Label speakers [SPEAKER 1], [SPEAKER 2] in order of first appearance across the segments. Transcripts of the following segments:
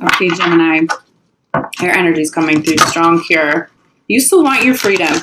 [SPEAKER 1] Okay, Gemini, your energy is coming through strong here. You still want your freedom.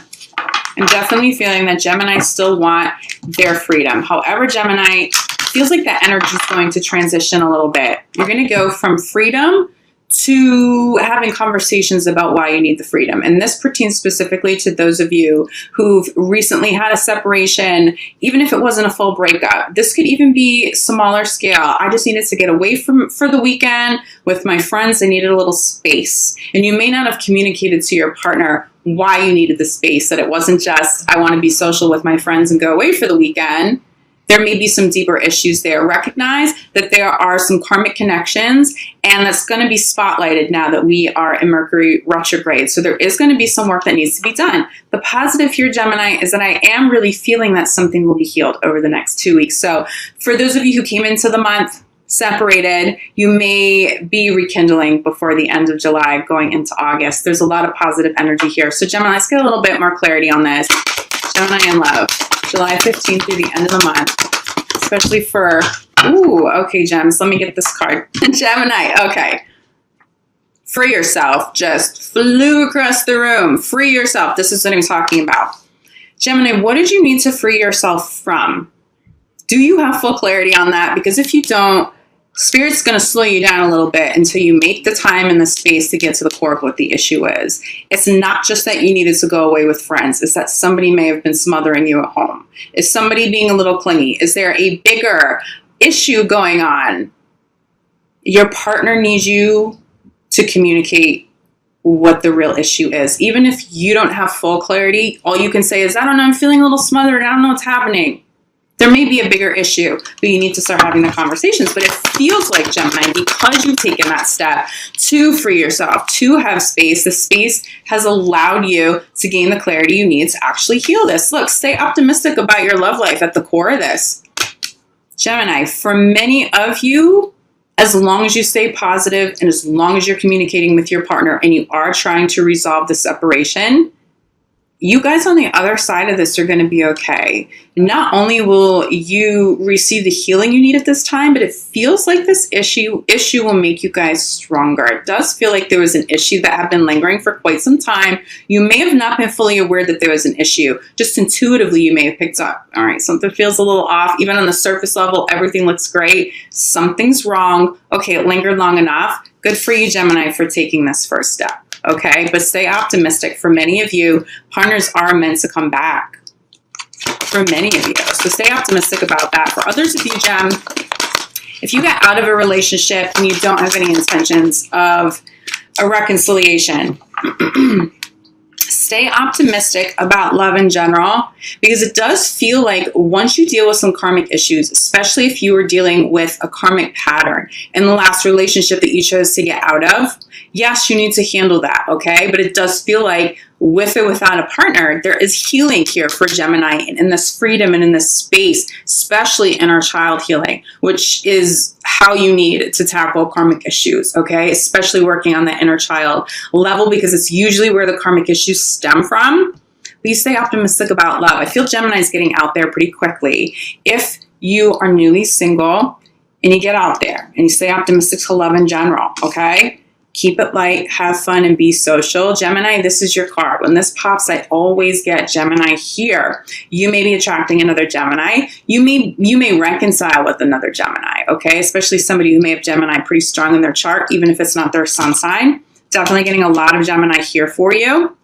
[SPEAKER 1] I'm definitely feeling that Gemini still want their freedom. However, Gemini, feels like that energy is going to transition a little bit. You're going to go from freedom to having conversations about why you need the freedom. And this pertains specifically to those of you who've recently had a separation, even if it wasn't a full breakup. This could even be smaller scale. I just needed to get away for the weekend with my friends. I needed a little space. And you may not have communicated to your partner why you needed the space, that it wasn't just, I want to be social with my friends and go away for the weekend. There may be some deeper issues there. Recognize that there are some karmic connections, and that's going to be spotlighted now that we are in Mercury retrograde. So there is going to be some work that needs to be done. The positive here, Gemini, is that I am really feeling that something will be healed over the next 2 weeks. So for those of you who came into the month separated, you may be rekindling before the end of July going into August. There's a lot of positive energy here. So Gemini, let's get a little bit more clarity on this. Gemini in love, July 15th through the end of the month, especially for, ooh, okay, Gems, let me get this card. Gemini, okay. Free yourself, just flew across the room. Free yourself, this is what I'm talking about. Gemini, what did you mean to free yourself from? Do you have full clarity on that? Because if you don't, Spirit's going to slow you down a little bit until you make the time and the space to get to the core of what the issue is. It's not just that you needed to go away with friends. It's that somebody may have been smothering you at home. Is somebody being a little clingy? Is there a bigger issue going on? Your partner needs you to communicate what the real issue is. Even if you don't have full clarity, all you can say is, I don't know, I'm feeling a little smothered. I don't know what's happening. There may be a bigger issue, but you need to start having the conversations. But it feels like, Gemini, because you've taken that step to free yourself, to have space, the space has allowed you to gain the clarity you need to actually heal this. Look, stay optimistic about your love life at the core of this. Gemini, for many of you, as long as you stay positive and as long as you're communicating with your partner and you are trying to resolve the separation, you guys on the other side of this are going to be okay. Not only will you receive the healing you need at this time, but it feels like this issue will make you guys stronger. It does feel like there was an issue that had been lingering for quite some time. You may have not been fully aware that there was an issue. Just intuitively, you may have picked up, all right, something feels a little off. Even on the surface level, everything looks great. Something's wrong. Okay, it lingered long enough. Good for you, Gemini, for taking this first step. Okay, but stay optimistic. For many of you, partners are meant to come back. For many of you. So stay optimistic about that. For others of you, Gem, if you get out of a relationship and you don't have any intentions of a reconciliation, stay optimistic about love in general, because it does feel like once you deal with some karmic issues, especially if you were dealing with a karmic pattern in the last relationship that you chose to get out of, yes, you need to handle that, okay? But it does feel like with or without a partner, there is healing here for Gemini and in this freedom and in this space, especially inner child healing, which is how you need to tackle karmic issues, okay? Especially working on the inner child level, because it's usually where the karmic issues stem from. But you stay optimistic about love. I feel Gemini's getting out there pretty quickly. If you are newly single and you get out there and you stay optimistic to love in general, okay? Keep it light, have fun, and be social. Gemini, this is your card. When this pops, I always get Gemini here. You may be attracting another Gemini. You may reconcile with another Gemini, okay? Especially somebody who may have Gemini pretty strong in their chart, even if it's not their sun sign. Definitely getting a lot of Gemini here for you.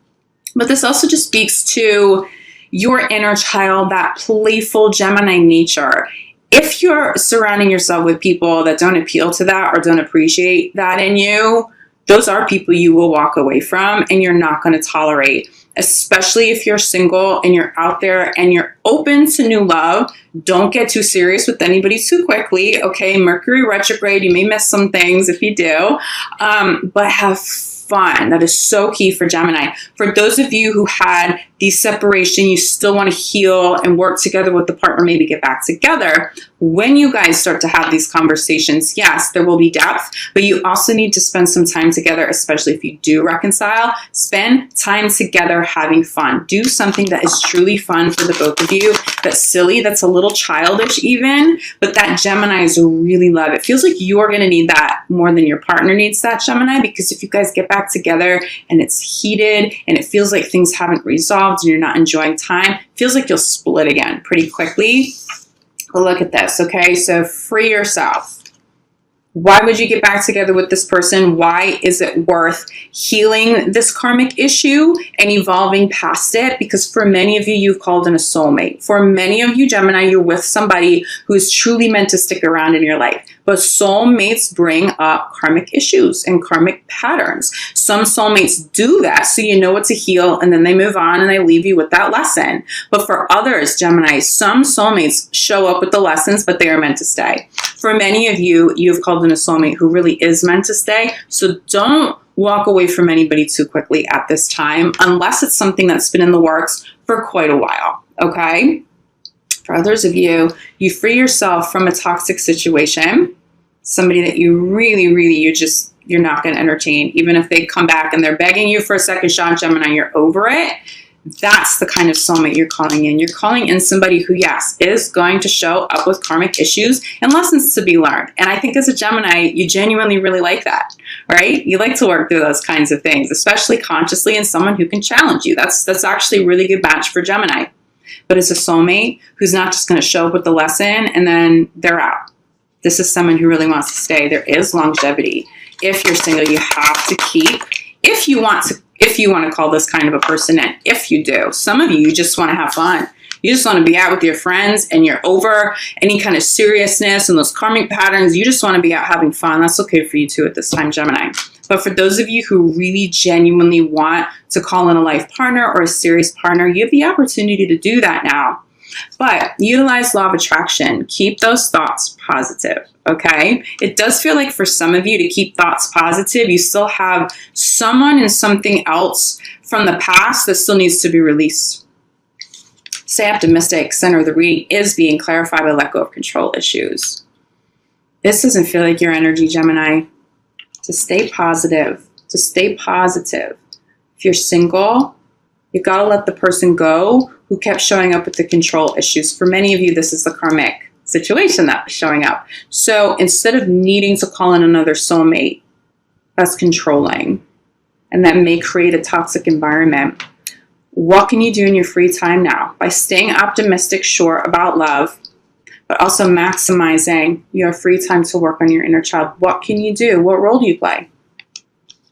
[SPEAKER 1] But this also just speaks to your inner child, that playful Gemini nature. If you're surrounding yourself with people that don't appeal to that or don't appreciate that in you, those are people you will walk away from and you're not going to tolerate, especially if you're single and you're out there and you're open to new love. Don't get too serious with anybody too quickly, okay? Mercury retrograde, you may miss some things if you do, but have fun. That is so key for Gemini. For those of you who had the separation, you still want to heal and work together with the partner, maybe get back together. When you guys start to have these conversations, yes, there will be depth, but you also need to spend some time together, especially if you do reconcile. Spend time together having fun. Do something that is truly fun for the both of you, that's silly, that's a little childish even, but that Geminis really love. It feels like you're going to need that more than your partner needs that, Gemini, because if you guys get back together and it's heated and it feels like things haven't resolved and you're not enjoying time, it feels like you'll split again pretty quickly. Look at this, okay? So free yourself. Why would you get back together with this person? Why is it worth healing this karmic issue and evolving past it? Because for many of you, you've called in a soulmate. For many of you, Gemini, you're with somebody who is truly meant to stick around in your life. But soulmates bring up karmic issues and karmic patterns. Some soulmates do that, so you know what to heal, and then they move on and they leave you with that lesson. But for others, Gemini, some soulmates show up with the lessons, but they are meant to stay. For many of you, you've called in a soulmate who really is meant to stay, so don't walk away from anybody too quickly at this time, unless it's something that's been in the works for quite a while, okay? For others of you, you free yourself from a toxic situation, somebody that you really, you're not going to entertain. Even if they come back and they're begging you for a second shot, Gemini, you're over it. That's the kind of soulmate you're calling in. You're calling in somebody who, yes, is going to show up with karmic issues and lessons to be learned. And I think as a Gemini, you genuinely really like that, right? You like to work through those kinds of things, especially consciously, and someone who can challenge you. That's actually a really good match for Gemini. But it's a soulmate who's not just going to show up with the lesson and then they're out. This is someone who really wants to stay. There is longevity. If you're single, you have to keep, if you want to call this kind of a person in, if you do. Some of you just want to have fun. You just want to be out with your friends and you're over any kind of seriousness and those karmic patterns. You just want to be out having fun. That's okay for you too at this time, Gemini. But for those of you who really genuinely want to call in a life partner or a serious partner, you have the opportunity to do that now. But utilize law of attraction. Keep those thoughts positive, okay? It does feel like for some of you to keep thoughts positive, you still have someone and something else from the past that still needs to be released. Stay optimistic. Center of the reading is being clarified by let go of control issues. This doesn't feel like your energy, Gemini. To stay positive. To stay positive. If you're single, you got to let the person go who kept showing up with the control issues. For many of you, this is the karmic situation that's showing up. So instead of needing to call in another soulmate that's controlling and that may create a toxic environment, what can you do in your free time now? By staying optimistic, sure, about love, but also maximizing your free time to work on your inner child. What can you do? What role do you play?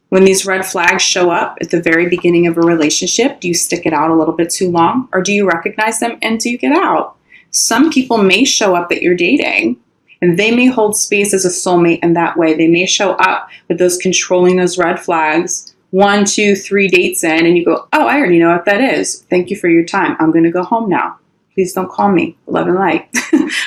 [SPEAKER 1] When these red flags show up at the very beginning of a relationship, do you stick it out a little bit too long, or do you recognize them and do you get out? Some people may show up that you're dating and they may hold space as a soulmate in that way. They may show up with those controlling those red flags 1, 2, 3 dates in, and you go, oh, I already know what that is. Thank you for your time. I'm going to go home now. Please don't call me. Love and light.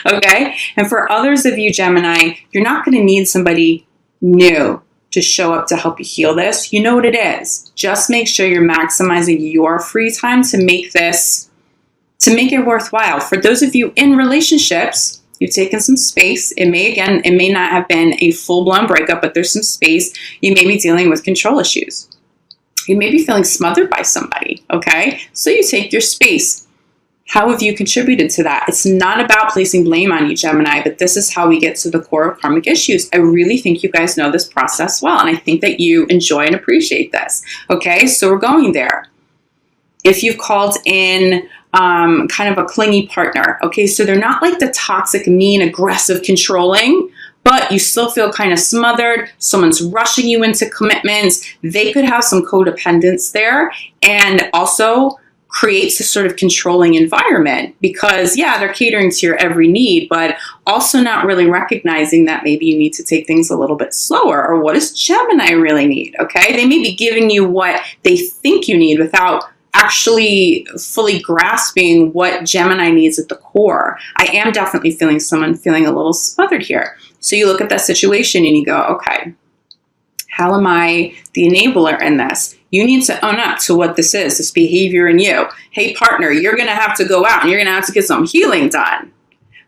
[SPEAKER 1] Okay? And for others of you, Gemini, you're not going to need somebody new to show up to help you heal this. You know what it is. Just make sure you're maximizing your free time to make it worthwhile. For those of you in relationships, you've taken some space. It may not have been a full-blown breakup, but there's some space. You may be dealing with control issues. You may be feeling smothered by somebody, okay? So you take your space. How have you contributed to that? It's not about placing blame on you, Gemini, but this is how we get to the core of karmic issues. I really think you guys know this process well, and I think that you enjoy and appreciate this, okay? So we're going there. If you've called in kind of a clingy partner, okay, so they're not like the toxic, mean, aggressive, controlling, but you still feel kind of smothered. Someone's rushing you into commitments. They could have some codependence there, and also creates a sort of controlling environment because, yeah, they're catering to your every need, but also not really recognizing that maybe you need to take things a little bit slower. Or what does Gemini really need? Okay, they may be giving you what they think you need without actually fully grasping what Gemini needs at the core. I am definitely someone feeling a little smothered here. So you look at that situation and you go, okay, How am I the enabler in this? You need to own up to what this is, this behavior in you. Hey, partner, you're going to have to go out and you're going to have to get some healing done.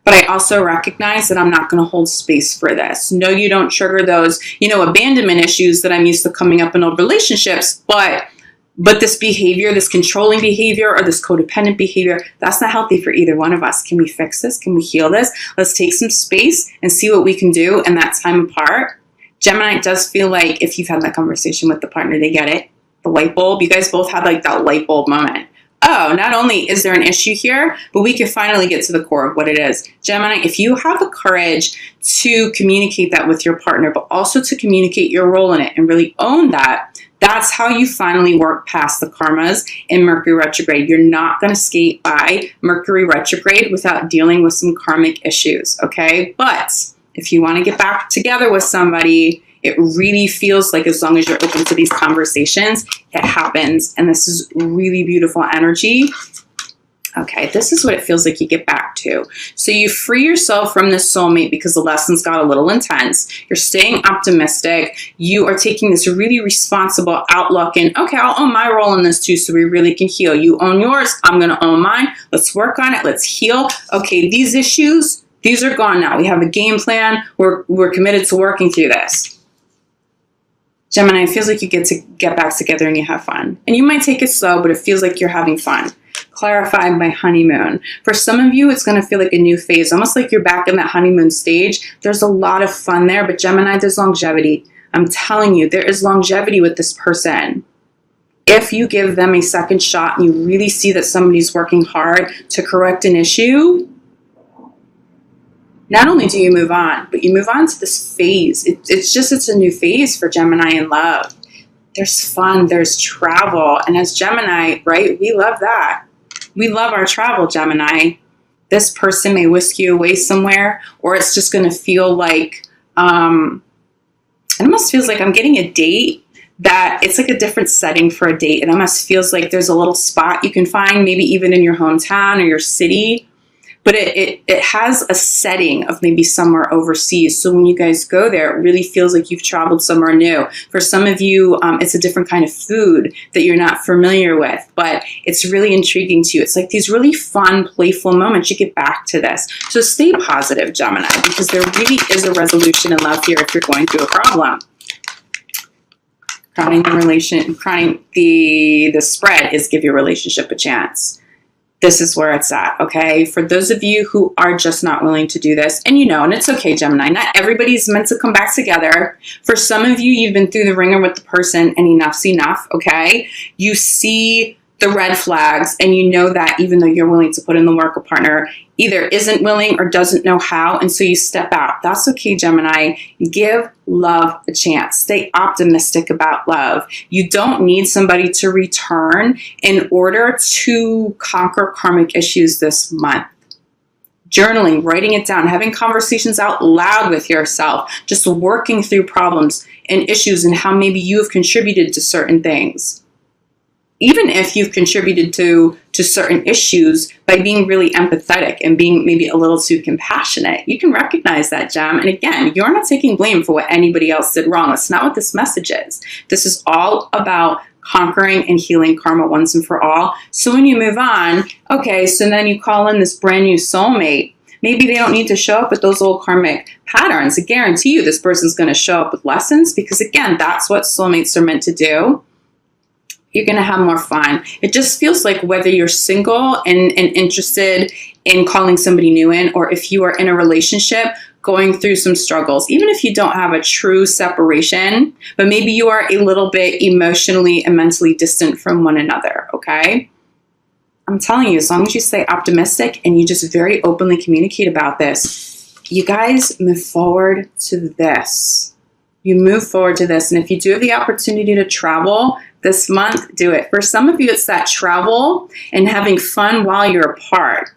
[SPEAKER 1] But I also recognize that I'm not going to hold space for this. No, you don't trigger those, abandonment issues that I'm used to coming up in old relationships. But this behavior, this controlling behavior or this codependent behavior, that's not healthy for either one of us. Can we fix this? Can we heal this? Let's take some space and see what we can do in that time apart. Gemini, it does feel like if you've had that conversation with the partner, they get it. The light bulb, you guys both had like that light bulb moment. Oh, not only is there an issue here, but we can finally get to the core of what it is. Gemini, if you have the courage to communicate that with your partner, but also to communicate your role in it and really own that, that's how you finally work past the karmas in Mercury retrograde. You're not going to skate by Mercury retrograde without dealing with some karmic issues, okay? But if you want to get back together with somebody, it really feels like as long as you're open to these conversations, it happens. And this is really beautiful energy. Okay, this is what it feels like you get back to. So you free yourself from this soulmate because the lessons got a little intense. You're staying optimistic. You are taking this really responsible outlook and, okay, I'll own my role in this too so we really can heal. You own yours. I'm going to own mine. Let's work on it. Let's heal. Okay, these issues, these are gone now. We have a game plan. We're committed to working through this. Gemini, it feels like you get back together and you have fun. And you might take it slow, but it feels like you're having fun. Clarified by honeymoon. For some of you, it's going to feel like a new phase, almost like you're back in that honeymoon stage. There's a lot of fun there, but Gemini, there's longevity. I'm telling you, there is longevity with this person. If you give them a second shot and you really see that somebody's working hard to correct an issue, not only do you move on, but you move on to this phase. It's a new phase for Gemini in love. There's fun, there's travel. And as Gemini, right, we love that. We love our travel, Gemini. This person may whisk you away somewhere, or it's just going to feel like, it almost feels like I'm getting a date that it's like a different setting for a date. It almost feels like there's a little spot you can find, maybe even in your hometown or your city. But it has a setting of maybe somewhere overseas. So when you guys go there, it really feels like you've traveled somewhere new. For some of you, it's a different kind of food that you're not familiar with, but it's really intriguing to you. It's like these really fun, playful moments. You get back to this. So stay positive, Gemini, because there really is a resolution in love here if you're going through a problem. Crowning the spread is give your relationship a chance. This is where it's at, okay? For those of you who are just not willing to do this, and and it's okay, Gemini, not everybody's meant to come back together. For some of you, you've been through the ringer with the person and enough's enough, okay? You see the red flags and you know that even though you're willing to put in the work, a partner either isn't willing or doesn't know how, and so you step out. That's okay, Gemini. Give love a chance. Stay optimistic about love. You don't need somebody to return in order to conquer karmic issues this month. Journaling, writing it down, having conversations out loud with yourself, just working through problems and issues and how maybe you have contributed to certain things. Even if you've contributed to certain issues by being really empathetic and being maybe a little too compassionate, you can recognize that, Gem. And again, you're not taking blame for what anybody else did wrong. That's not what this message is. This is all about conquering and healing karma once and for all. So when you move on, okay, so then you call in this brand new soulmate. Maybe they don't need to show up with those old karmic patterns. I guarantee you this person's going to show up with lessons because, again, that's what soulmates are meant to do. You're going to have more fun. It just feels like whether you're single and interested in calling somebody new in, or if you are in a relationship going through some struggles, even if you don't have a true separation, but maybe you are a little bit emotionally and mentally distant from one another, okay? I'm telling you, as long as you stay optimistic and you just very openly communicate about this, you guys move forward to this. You move forward to this. And if you do have the opportunity to travel this month, do it. For some of you, it's that travel and having fun while you're apart.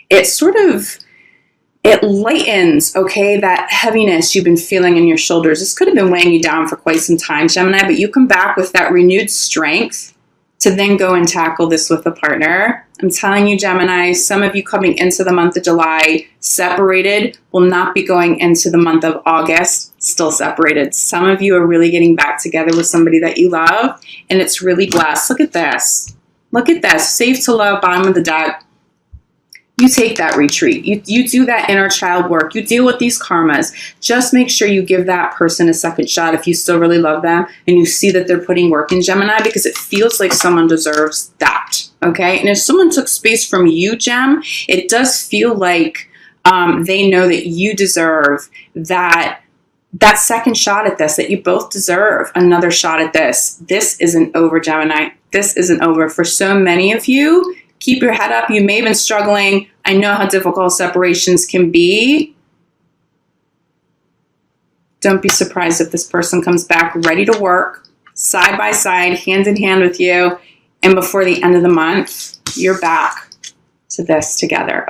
[SPEAKER 1] It lightens, okay, that heaviness you've been feeling in your shoulders. This could have been weighing you down for quite some time, Gemini, but you come back with that renewed strength to then go and tackle this with a partner. I'm telling you, Gemini, some of you coming into the month of July separated will not be going into the month of August still separated. Some of you are really getting back together with somebody that you love, and it's really blessed. Look at this. Look at this. Safe to love, bottom of the deck. You take that retreat. You do that inner child work. You deal with these karmas. Just make sure you give that person a second shot if you still really love them and you see that they're putting work in, Gemini, because it feels like someone deserves that, okay? And if someone took space from you, Gem, it does feel like they know that you deserve that second shot at this, that you both deserve another shot at this. This isn't over, Gemini. This isn't over. For so many of you, keep your head up. You may have been struggling. I know how difficult separations can be. Don't be surprised if this person comes back ready to work, side by side, hand in hand with you. And before the end of the month, you're back to this together.